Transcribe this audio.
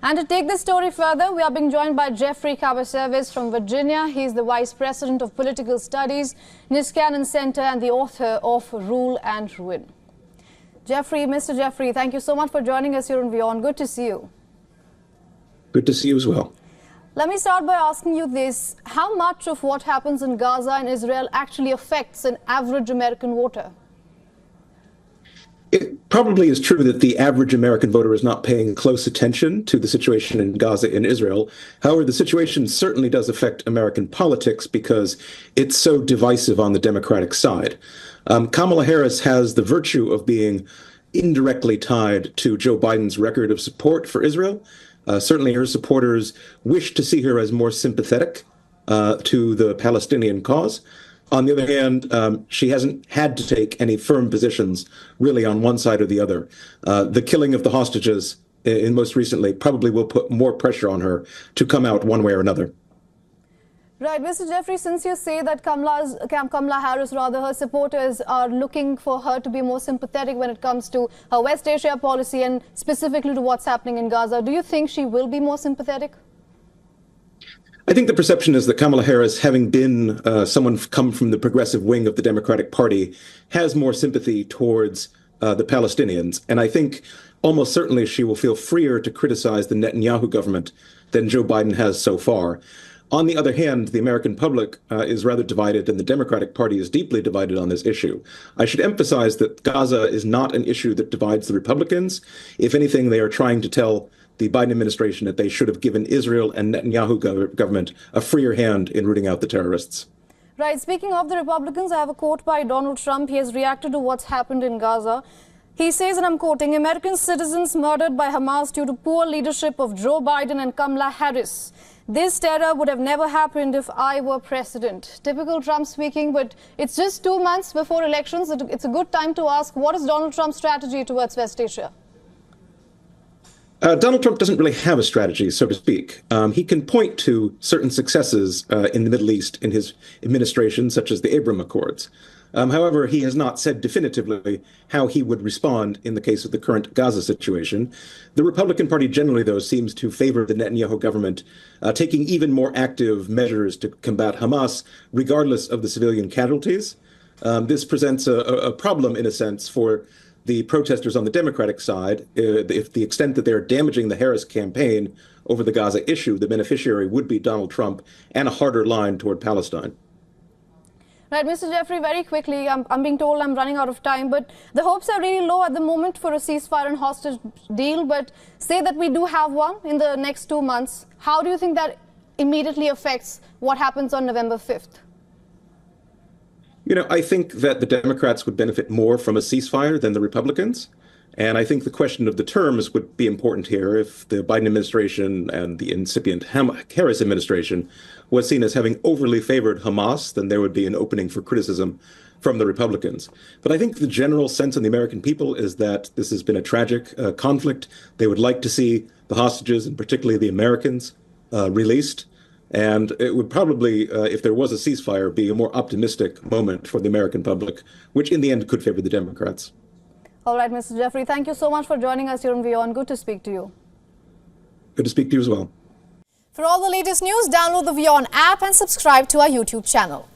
And to take this story further, we are being joined by Jeffrey Cabaservice from Virginia. He is the Vice President of Political Studies, Niskanen Center, and the author of Rule and Ruin. Mr. Jeffrey, thank you so much for joining us here on WION. Good to see you. Good to see you as well. Let me start by asking you this. How much of what happens in Gaza and Israel actually affects an average American voter? It probably is true that the average American voter is not paying close attention to the situation in Gaza and Israel. However, the situation certainly does affect American politics because it's so divisive on the Democratic side. Kamala Harris has the virtue of being indirectly tied to Joe Biden's record of support for Israel. Certainly her supporters wish to see her as more sympathetic to the Palestinian cause. On the other hand, she hasn't had to take any firm positions really on one side or the other. The killing of the hostages most recently probably will put more pressure on her to come out one way or another. Right. Mr. Jeffrey, since you say that Kamala Harris, her supporters are looking for her to be more sympathetic when it comes to her West Asia policy and specifically to what's happening in Gaza, do you think she will be more sympathetic? I think the perception is that Kamala Harris, having been someone come from the progressive wing of the Democratic Party, has more sympathy towards the Palestinians. And I think almost certainly she will feel freer to criticize the Netanyahu government than Joe Biden has so far. On the other hand, the American public is rather divided, and the Democratic Party is deeply divided on this issue. I should emphasize that Gaza is not an issue that divides the Republicans. If anything, they are trying to tell the Biden administration that they should have given Israel and Netanyahu government a freer hand in rooting out the terrorists. Right. Speaking of the Republicans, I have a quote by Donald Trump. He has reacted to what's happened in Gaza. He says, and I'm quoting, "American citizens murdered by Hamas due to poor leadership of Joe Biden and Kamala Harris. This terror would have never happened if I were president." Typical Trump speaking, but it's just 2 months before elections. It's a good time to ask, what is Donald Trump's strategy towards West Asia? Donald Trump doesn't really have a strategy, so to speak. He can point to certain successes in the Middle East in his administration, such as the Abraham Accords. However, he has not said definitively how he would respond in the case of the current Gaza situation. The Republican Party generally, though, seems to favor the Netanyahu government taking even more active measures to combat Hamas, regardless of the civilian casualties. This presents a problem, in a sense, for the protesters on the Democratic side. If the extent that they're damaging the Harris campaign over the Gaza issue, the beneficiary would be Donald Trump and a harder line toward Palestine. Right, Mr. Jeffrey, very quickly, I'm being told I'm running out of time, but the hopes are really low at the moment for a ceasefire and hostage deal. But say that we do have one in the next 2 months. How do you think that immediately affects what happens on November 5th? I think that the Democrats would benefit more from a ceasefire than the Republicans. And I think the question of the terms would be important here. If the Biden administration and the incipient Harris administration was seen as having overly favored Hamas, then there would be an opening for criticism from the Republicans. But I think the general sense in the American people is that this has been a tragic conflict. They would like to see the hostages, and particularly the Americans, released. And it would probably, if there was a ceasefire, be a more optimistic moment for the American public, which in the end could favor the Democrats. All right, Mr. Jeffrey, thank you so much for joining us here on WION. Good to speak to you. Good to speak to you as well. For all the latest news, download the WION app and subscribe to our YouTube channel.